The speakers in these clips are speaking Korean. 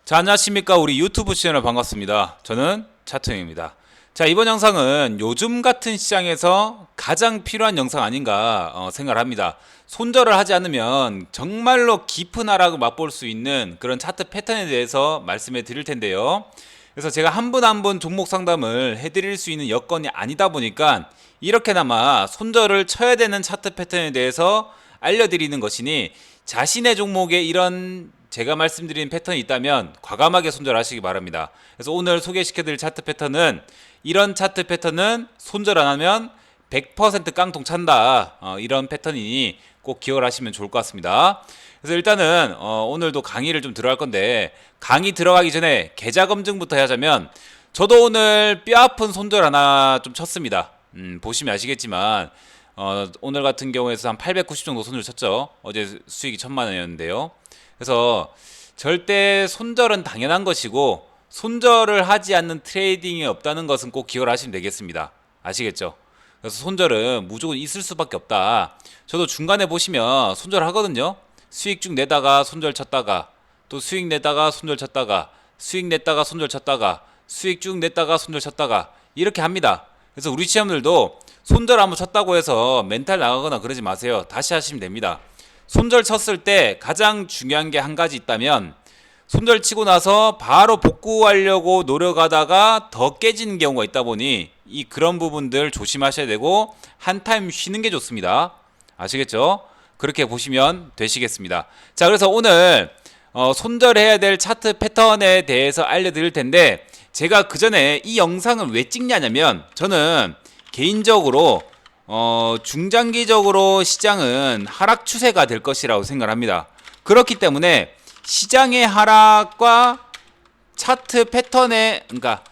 자, 안녕하십니까. 우리 유튜브 채널 반갑습니다. 저는 차트형입니다. 자, 이번 영상은 요즘 같은 시장에서 가장 필요한 영상 아닌가 생각을 합니다. 손절을 하지 않으면 정말로 깊은 하락을 맛볼 수 있는 그런 차트 패턴에 대해서 말씀해 드릴 텐데요. 그래서 제가 한 분 한 분 종목 상담을 해드릴 수 있는 여건이 아니다 보니까 이렇게나마 손절을 쳐야 되는 차트 패턴에 대해서 알려드리는 것이니, 자신의 종목에 이런 제가 말씀드린 패턴이 있다면 과감하게 손절하시기 바랍니다. 그래서 오늘 소개시켜드릴 차트 패턴은, 이런 차트 패턴은 손절 안 하면 100% 깡통 찬다, 이런 패턴이니 꼭 기억을 하시면 좋을 것 같습니다. 그래서 일단은 오늘도 강의를 좀 들어갈 건데, 강의 들어가기 전에 계좌 검증부터 하자면, 저도 오늘 뼈아픈 손절 하나 좀 쳤습니다. 보시면 아시겠지만 오늘 같은 경우에서 한 890 정도 손절 쳤죠. 어제 수익이 1000만 원이었는데요. 그래서 절대 손절은 당연한 것이고, 손절을 하지 않는 트레이딩이 없다는 것은 꼭 기억을 하시면 되겠습니다. 아시겠죠? 그래서 손절은 무조건 있을 수밖에 없다. 저도 중간에 보시면 손절 하거든요. 수익 쭉 내다가 손절 쳤다가, 또 수익 내다가 손절 쳤다가, 수익 냈다가 손절 쳤다가, 수익 쭉 냈다가 손절 쳤다가, 이렇게 합니다. 그래서 우리 시험들도 손절 한번 쳤다고 해서 멘탈 나가거나 그러지 마세요. 다시 하시면 됩니다. 손절 쳤을 때 가장 중요한 게 한 가지 있다면, 손절 치고 나서 바로 복구하려고 노력하다가 더 깨지는 경우가 있다 보니 그런 부분들 조심하셔야 되고, 한 타임 쉬는 게 좋습니다. 아시겠죠? 그렇게 보시면 되시겠습니다. 자, 그래서 오늘 손절해야 될 차트 패턴에 대해서 알려드릴 텐데, 제가 그 전에 이 영상을 왜 찍냐면, 저는 개인적으로 중장기적으로 시장은 하락 추세가 될 것이라고 생각을 합니다. 그렇기 때문에 시장의 하락과 차트 패턴의, 그러니까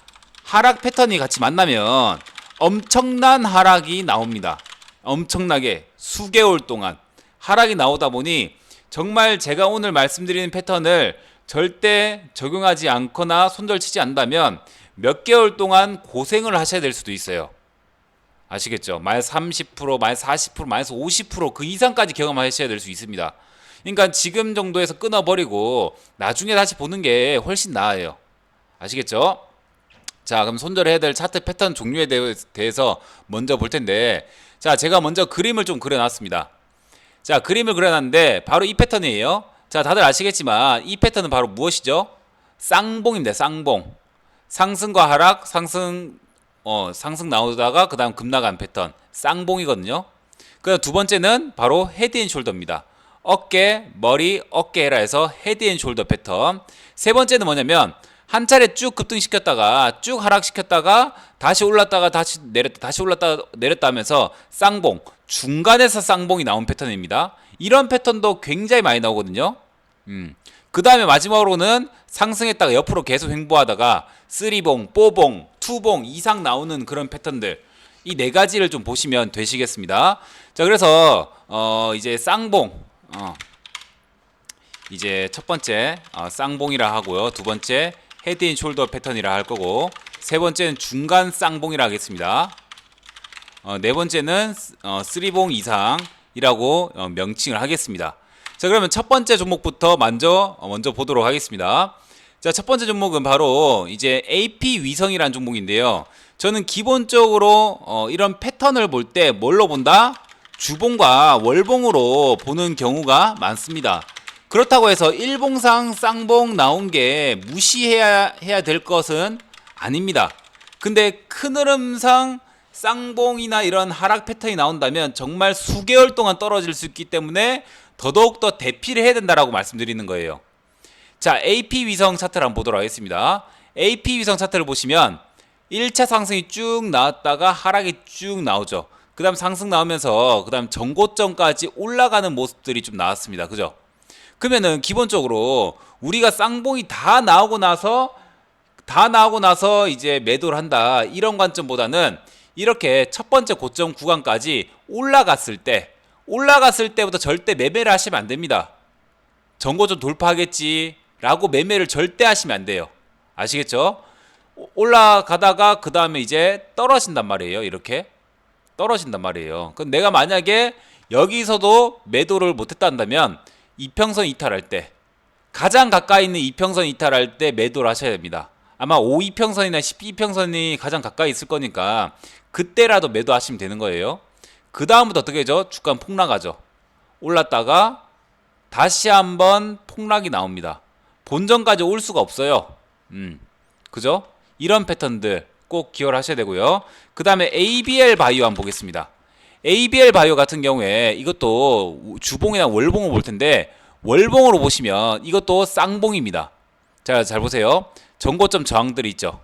하락 패턴이 같이 만나면 엄청난 하락이 나옵니다. 엄청나게 수개월 동안 하락이 나오다 보니, 정말 제가 오늘 말씀드리는 패턴을 절대 적용하지 않거나 손절치지 않는다면 몇 개월 동안 고생을 하셔야 될 수도 있어요. 아시겠죠? 마이너스 30%, 마이너스 40%, 마이너스 50%그 이상까지 경험하셔야 될 수 있습니다. 그러니까 지금 정도에서 끊어버리고 나중에 다시 보는 게 훨씬 나아요. 아시겠죠? 자, 그럼 손절해야 될 차트 패턴 종류에 대해서 먼저 볼 텐데, 자, 제가 먼저 그림을 좀 그려놨습니다. 자, 그림을 그려놨는데 바로 이 패턴이에요. 자, 다들 아시겠지만 이 패턴은 바로 무엇이죠? 쌍봉입니다. 쌍봉. 상승과 하락, 상승 나오다가 그 다음 급 나간 패턴, 쌍봉이거든요. 그 두 번째는 바로 헤드앤숄더입니다. 어깨, 머리, 어깨라 해서 헤드앤숄더 패턴. 세 번째는 뭐냐면, 한 차례 쭉 급등시켰다가 쭉 하락시켰다가 다시 올랐다가 다시 내렸다, 다시 올랐다가 내렸다 하면서 쌍봉, 중간에서 쌍봉이 나온 패턴입니다. 이런 패턴도 굉장히 많이 나오거든요. 그 다음에 마지막으로는 상승했다가 옆으로 계속 횡보하다가 3봉, 4봉, 2봉 이상 나오는 그런 패턴들, 이 네 가지를 좀 보시면 되시겠습니다. 자, 그래서 이제 쌍봉, 이제 첫 번째 쌍봉이라 하고요. 두 번째 헤드앤숄더 패턴이라 할 거고, 세 번째는 중간 쌍봉이라 하겠습니다. 네 번째는 3봉 이상이라고 명칭을 하겠습니다. 자, 그러면 첫 번째 종목부터 먼저 보도록 하겠습니다. 자, 첫 번째 종목은 바로 이제 AP 위성이라는 종목인데요. 저는 기본적으로 이런 패턴을 볼 때 뭘로 본다? 주봉과 월봉으로 보는 경우가 많습니다. 그렇다고 해서 일봉상 쌍봉 나온 게 무시해야 될 것은 아닙니다. 근데 큰 흐름상 쌍봉이나 이런 하락 패턴이 나온다면 정말 수개월 동안 떨어질 수 있기 때문에 더더욱더 대피를 해야 된다라고 말씀드리는 거예요. 자, AP 위성 차트를 한번 보도록 하겠습니다. AP 위성 차트를 보시면 1차 상승이 쭉 나왔다가 하락이 쭉 나오죠. 그 다음 상승 나오면서 그 다음 전고점까지 올라가는 모습들이 좀 나왔습니다. 그죠? 그러면은 기본적으로 우리가 쌍봉이 다 나오고 나서 이제 매도를 한다, 이런 관점보다는 이렇게 첫 번째 고점 구간까지 올라갔을 때부터 절대 매매를 하시면 안 됩니다. 전고점 돌파하겠지 라고 매매를 절대 하시면 안 돼요. 아시겠죠? 올라가다가 그 다음에 이제 떨어진단 말이에요. 이렇게 떨어진단 말이에요. 그럼 내가 만약에 여기서도 매도를 못했다 한다면 이평선 이탈할 때, 가장 가까이 있는 이평선 이탈할 때 매도를 하셔야 됩니다. 아마 5이평선이나 12이평선이 가장 가까이 있을 거니까 그때라도 매도하시면 되는 거예요. 그 다음부터 어떻게 되죠? 주가 폭락하죠. 올랐다가 다시 한번 폭락이 나옵니다. 본전까지 올 수가 없어요. 그죠? 이런 패턴들 꼭 기억을 하셔야 되고요. 그 다음에 ABL 바이오 한번 보겠습니다. ABL 바이오 같은 경우에 이것도 주봉이나 월봉을 볼 텐데, 월봉으로 보시면 이것도 쌍봉입니다. 자, 잘 보세요. 전고점 저항들이 있죠.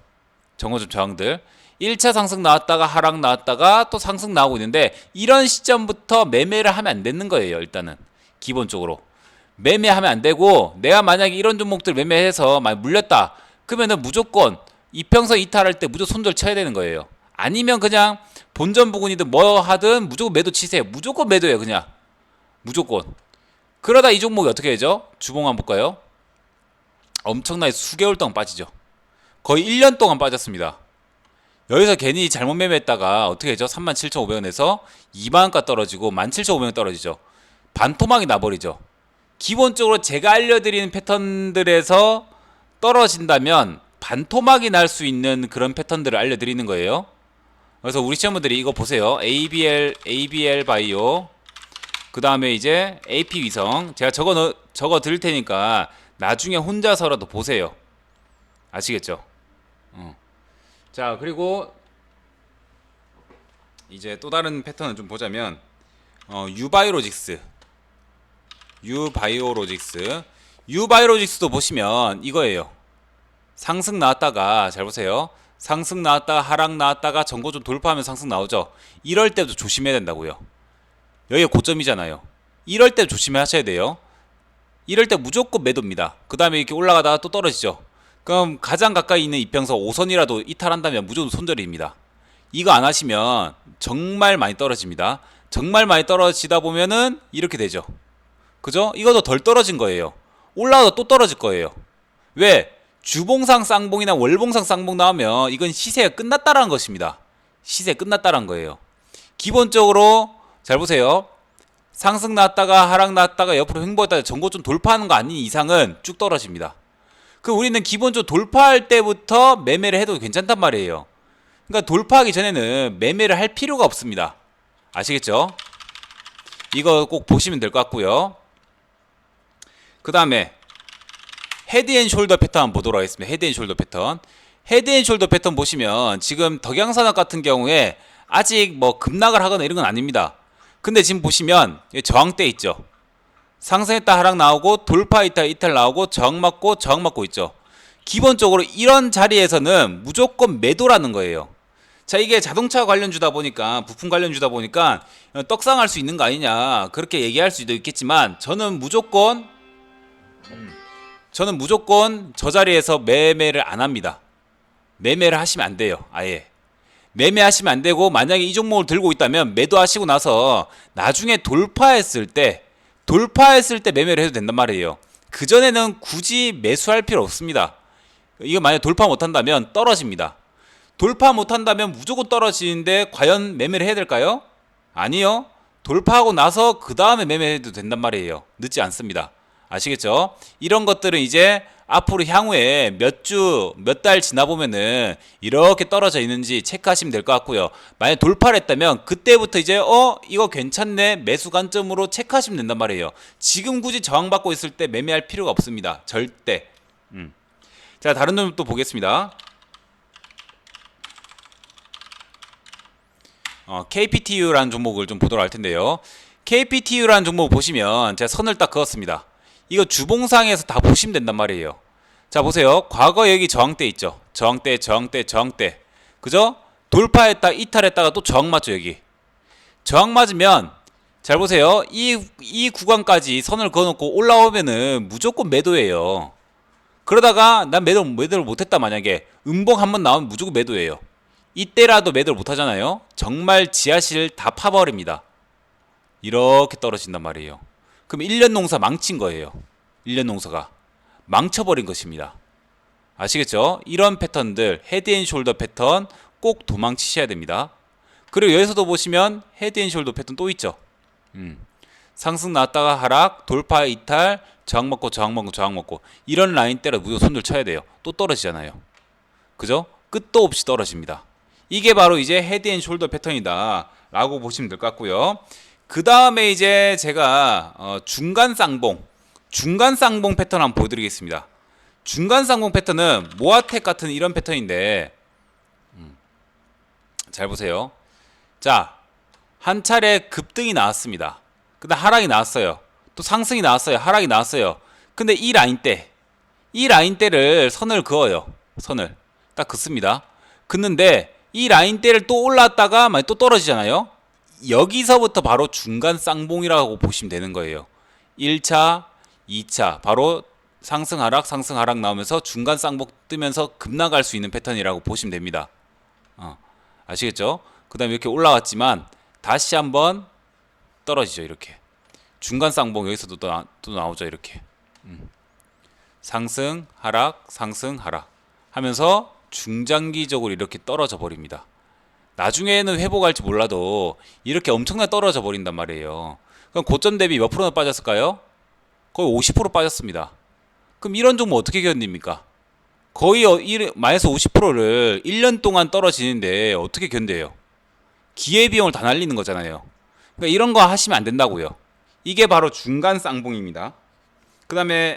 전고점 저항들. 1차 상승 나왔다가 하락 나왔다가 또 상승 나오고 있는데, 이런 시점부터 매매를 하면 안 되는 거예요. 일단은 기본적으로 매매하면 안 되고, 내가 만약에 이런 종목들 매매해서 많이 물렸다 그러면은 무조건 이평선 이탈할 때 무조건 손절 쳐야 되는 거예요. 아니면 그냥 본전 부근이든 뭐 하든 무조건 매도 치세요. 무조건 매도예요. 그냥 무조건. 그러다 이 종목이 어떻게 되죠? 주봉 한번 볼까요? 엄청나게 수개월 동안 빠지죠. 거의 1년 동안 빠졌습니다. 여기서 괜히 잘못 매매했다가 어떻게 되죠? 37,500원에서 2만원까지 떨어지고 17,500원 떨어지죠. 반토막이 나버리죠. 기본적으로 제가 알려드리는 패턴들에서 떨어진다면 반토막이 날 수 있는 그런 패턴들을 알려드리는 거예요. 그래서 우리 시청자분들이 이거 보세요. ABL 바이오, 그 다음에 이제 AP 위성, 제가 적어 드릴 테니까 나중에 혼자서라도 보세요. 아시겠죠? 자, 그리고 이제 또 다른 패턴을 좀 보자면 유바이오로직스도 보시면 이거예요. 상승 나왔다가, 잘 보세요. 상승 나왔다가 하락 나왔다가 전고 좀 돌파하면 상승 나오죠. 이럴 때도 조심해야 된다고요. 여기가 고점이잖아요. 이럴 때 조심하셔야 돼요. 이럴 때 무조건 매도입니다. 그 다음에 이렇게 올라가다가 또 떨어지죠. 그럼 가장 가까이 있는 이평선 5선이라도 이탈한다면 무조건 손절입니다. 이거 안 하시면 정말 많이 떨어집니다. 정말 많이 떨어지다 보면은 이렇게 되죠. 그죠? 이것도 덜 떨어진 거예요. 올라가도 또 떨어질 거예요. 왜? 주봉상 쌍봉이나 월봉상 쌍봉 나오면 이건 시세가 끝났다라는 것입니다. 시세가 끝났다라는 거예요. 기본적으로 잘 보세요. 상승 나왔다가 하락 나왔다가 옆으로 횡보했다가 전고 좀 돌파하는 거 아닌 이상은 쭉 떨어집니다. 그 우리는 기본적으로 돌파할 때부터 매매를 해도 괜찮단 말이에요. 그러니까 돌파하기 전에는 매매를 할 필요가 없습니다. 아시겠죠? 이거 꼭 보시면 될 것 같고요. 그 다음에 헤드앤숄더 패턴 한번 보도록 하겠습니다. 헤드앤숄더 패턴 보시면 지금 덕양산업 같은 경우에 아직 뭐 급락을 하거나 이런 건 아닙니다. 근데 지금 보시면 저항대 있죠. 상승했다 하락 나오고 돌파했다 이탈 나오고 저항 맞고 있죠. 기본적으로 이런 자리에서는 무조건 매도라는 거예요. 자, 이게 자동차 관련주다 보니까, 부품 관련주다 보니까 떡상할 수 있는 거 아니냐 그렇게 얘기할 수도 있겠지만, 저는 무조건 저 자리에서 매매를 안 합니다. 매매를 하시면 안 돼요. 아예 매매하시면 안 되고, 만약에 이 종목을 들고 있다면 매도하시고 나서 나중에 돌파했을 때 매매를 해도 된단 말이에요. 그전에는 굳이 매수할 필요 없습니다. 이거 만약에 돌파 못한다면 떨어집니다. 돌파 못한다면 무조건 떨어지는데 과연 매매를 해야 될까요? 아니요. 돌파하고 나서 그 다음에 매매해도 된단 말이에요. 늦지 않습니다. 아시겠죠? 이런 것들은 이제 앞으로 향후에 몇 주, 몇 달 지나보면은 이렇게 떨어져 있는지 체크하시면 될 것 같고요. 만약 돌파를 했다면 그때부터 이제 이거 괜찮네 매수 관점으로 체크하시면 된단 말이에요. 지금 굳이 저항받고 있을 때 매매할 필요가 없습니다. 절대. 자, 다른 점 또 보겠습니다. KPTU라는 종목을 좀 보도록 할 텐데요. KPTU라는 종목 보시면 제가 선을 딱 그었습니다. 이거 주봉상에서 다 보시면 된단 말이에요. 자, 보세요. 과거 여기 저항대 있죠. 저항대. 그죠? 돌파했다 이탈했다가 또 저항 맞죠. 여기 저항 맞으면 잘 보세요. 이 구간까지 선을 그어놓고 올라오면은 무조건 매도예요. 그러다가 난 매도를 못했다. 만약에 음봉 한번 나오면 무조건 매도예요. 이때라도 매도를 못하잖아요. 정말 지하실 다 파버립니다. 이렇게 떨어진단 말이에요. 그럼 1년 농사 망친 거예요. 1년 농사가 망쳐버린 것입니다. 아시겠죠? 이런 패턴들, 헤드앤숄더 패턴 꼭 도망치셔야 됩니다. 그리고 여기서도 보시면 헤드앤숄더 패턴 또 있죠. 상승 나왔다가 하락, 돌파 이탈, 저항 먹고 저항 먹고 저항 먹고 이런 라인대로 무조건 손절 쳐야 돼요. 또 떨어지잖아요. 그죠? 끝도 없이 떨어집니다. 이게 바로 이제 헤드앤숄더 패턴이다 라고 보시면 될 것 같고요. 그 다음에 이제 제가 중간 쌍봉 패턴 한번 보여드리겠습니다. 중간 쌍봉 패턴은 모아텍 같은 이런 패턴인데 잘 보세요. 자, 한 차례 급등이 나왔습니다. 그 다음 하락이 나왔어요. 또 상승이 나왔어요. 하락이 나왔어요. 근데 이 라인대를 선을 그어요. 선을 딱 긋습니다. 긋는데 이 라인대를 또 올라왔다가 또 떨어지잖아요. 여기서부터 바로 중간 쌍봉이라고 보시면 되는 거예요. 1차, 2차 바로 상승 하락 나오면서 중간 쌍봉 뜨면서 급락할 수 있는 패턴이라고 보시면 됩니다. 아시겠죠? 그 다음에 이렇게 올라왔지만 다시 한번 떨어지죠. 이렇게 중간 쌍봉 여기서도 또 나오죠. 이렇게 상승 하락 하면서 중장기적으로 이렇게 떨어져 버립니다. 나중에는 회복할지 몰라도 이렇게 엄청나게 떨어져 버린단 말이에요. 그럼 고점 대비 몇 프로나 빠졌을까요? 거의 50% 빠졌습니다. 그럼 이런 종목 어떻게 견딥니까? 거의 마이너스 50%를 1년 동안 떨어지는데 어떻게 견뎌요? 기회비용을 다 날리는 거잖아요. 그러니까 이런 거 하시면 안 된다고요. 이게 바로 중간 쌍봉입니다. 그 다음에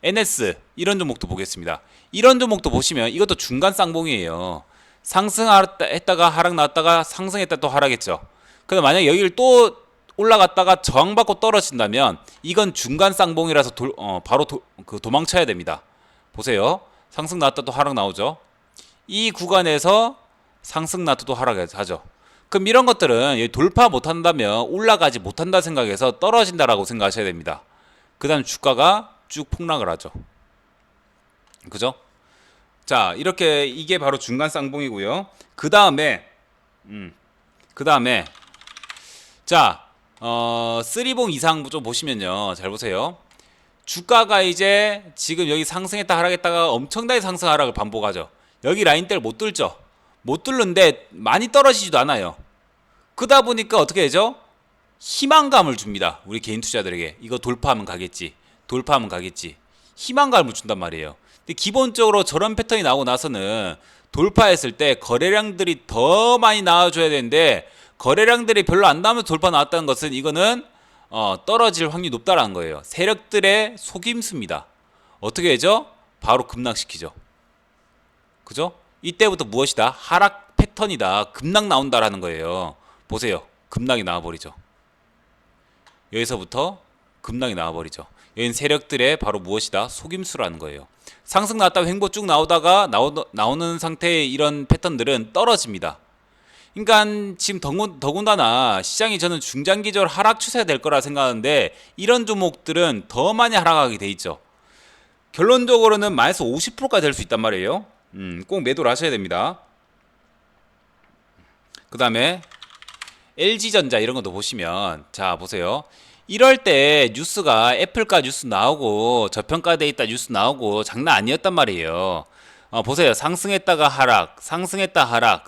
NS 이런 종목도 보겠습니다. 이런 종목도 보시면 이것도 중간 쌍봉이에요. 상승했다가 하락 나왔다가 상승했다 또 하락했죠. 근데 만약에 여기를 또 올라갔다가 저항받고 떨어진다면 이건 중간 쌍봉이라서 바로 도망쳐야 됩니다. 보세요. 상승 나왔다 또 하락 나오죠. 이 구간에서 상승 나왔다 또 하락하죠. 그럼 이런 것들은 돌파 못한다면 올라가지 못한다 생각해서 떨어진다라고 생각하셔야 됩니다. 그 다음 주가가 쭉 폭락을 하죠. 그죠? 자, 이렇게 이게 바로 중간 쌍봉이고요. 그 다음에 자, 3봉 이상 좀 보시면요. 잘 보세요. 주가가 이제 지금 여기 상승했다 하락했다가 엄청나게 상승 하락을 반복하죠. 여기 라인대를 못 뚫죠. 못 뚫는데 많이 떨어지지도 않아요. 그러다 보니까 어떻게 되죠? 희망감을 줍니다. 우리 개인 투자들에게. 이거 돌파하면 가겠지. 희망감을 준단 말이에요. 근데 기본적으로 저런 패턴이 나오고 나서는 돌파했을 때 거래량들이 더 많이 나와줘야 되는데 거래량들이 별로 안 나오면서 돌파 나왔다는 것은 이거는 떨어질 확률이 높다라는 거예요. 세력들의 속임수입니다. 어떻게 되죠? 바로 급락시키죠. 그죠? 이때부터 무엇이다? 하락 패턴이다. 급락 나온다라는 거예요. 보세요. 급락이 나와버리죠. 여기서부터 급락이 나와버리죠. 여기는 세력들의 바로 무엇이다? 속임수라는 거예요. 상승 나왔다가 횡보 쭉 나오다가 나오는 상태의 이런 패턴들은 떨어집니다. 그러니까 지금 더군다나 시장이 저는 중장기적으로 하락 추세가 될 거라 생각하는데 이런 종목들은 더 많이 하락하게 돼 있죠. 결론적으로는 마이너스 50%까지 될 수 있단 말이에요. 꼭 매도를 하셔야 됩니다. 그 다음에 LG전자 이런 것도 보시면 자 보세요. 이럴 때 뉴스가 애플가 뉴스 나오고 저평가돼 있다 뉴스 나오고 장난 아니었단 말이에요. 보세요. 상승했다가 하락, 상승했다 하락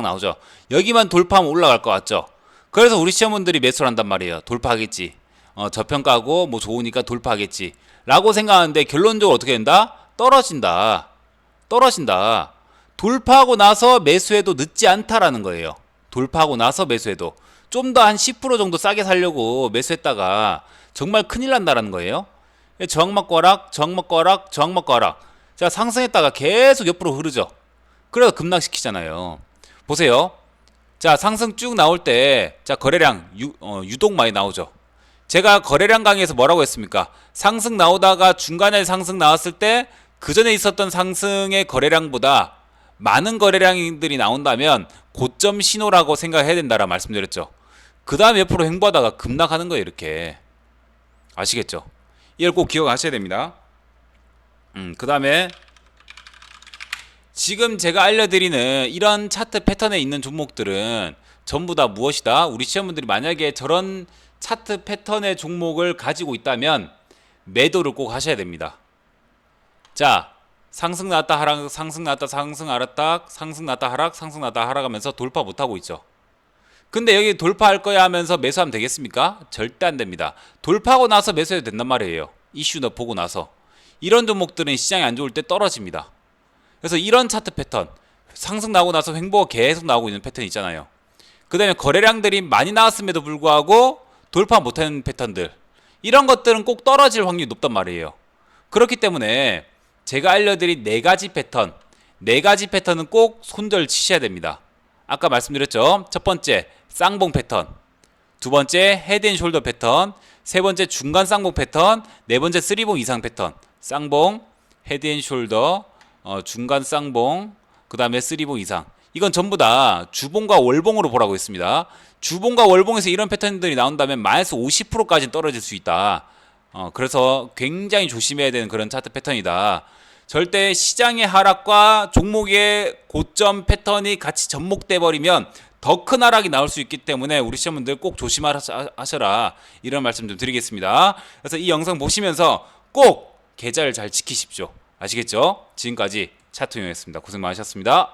나오죠. 여기만 돌파하면 올라갈 것 같죠. 그래서 우리 시험원들이 매수를 한단 말이에요. 돌파하겠지. 저평가고 뭐 좋으니까 돌파하겠지. 라고 생각하는데 결론적으로 어떻게 된다? 떨어진다. 돌파하고 나서 매수해도 늦지 않다라는 거예요. 돌파하고 나서 매수해도. 좀 더 한 10% 정도 싸게 살려고 매수했다가 정말 큰일 난다라는 거예요. 저항 맞고 하락. 자, 상승했다가 계속 옆으로 흐르죠. 그래서 급락시키잖아요. 보세요. 자, 상승 쭉 나올 때, 자, 거래량 유독 많이 나오죠. 제가 거래량 강의에서 뭐라고 했습니까? 상승 나오다가 중간에 상승 나왔을 때 그 전에 있었던 상승의 거래량보다 많은 거래량들이 나온다면 고점 신호라고 생각해야 된다라 말씀드렸죠. 그 다음에 옆으로 횡보하다가 급락하는 거예요. 이렇게. 아시겠죠? 이걸 꼭 기억하셔야 됩니다. 그 다음에 지금 제가 알려드리는 이런 차트 패턴에 있는 종목들은 전부 다 무엇이다? 우리 시험분들이 만약에 저런 차트 패턴의 종목을 가지고 있다면 매도를 꼭 하셔야 됩니다. 자, 상승 나왔다 하락, 상승 나왔다 하락 하면서 돌파 못하고 있죠. 근데 여기 돌파할 거야 하면서 매수하면 되겠습니까? 절대 안 됩니다. 돌파하고 나서 매수해도 된단 말이에요. 이슈 보고 나서. 이런 종목들은 시장이 안 좋을 때 떨어집니다. 그래서 이런 차트 패턴, 상승 나오고 나서 횡보가 계속 나오고 있는 패턴 있잖아요. 그 다음에 거래량들이 많이 나왔음에도 불구하고 돌파 못하는 패턴들, 이런 것들은 꼭 떨어질 확률이 높단 말이에요. 그렇기 때문에 제가 알려드린 네 가지 패턴은 꼭 손절 치셔야 됩니다. 아까 말씀드렸죠. 첫 번째 쌍봉 패턴, 두 번째 헤드앤숄더 패턴, 세 번째 중간 쌍봉 패턴, 네 번째 쓰리봉 이상 패턴. 쌍봉, 헤드앤숄더, 중간 쌍봉, 그 다음에 쓰리봉 이상. 이건 전부 다 주봉과 월봉으로 보라고 했습니다. 주봉과 월봉에서 이런 패턴들이 나온다면 마이너스 50%까지 떨어질 수 있다. 그래서 굉장히 조심해야 되는 그런 차트 패턴이다. 절대 시장의 하락과 종목의 고점 패턴이 같이 접목돼 버리면 더 큰 하락이 나올 수 있기 때문에 우리 시청자분들 꼭 조심하셔라, 이런 말씀 좀 드리겠습니다. 그래서 이 영상 보시면서 꼭 계좌를 잘 지키십시오. 아시겠죠? 지금까지 차트용이었습니다. 고생 많으셨습니다.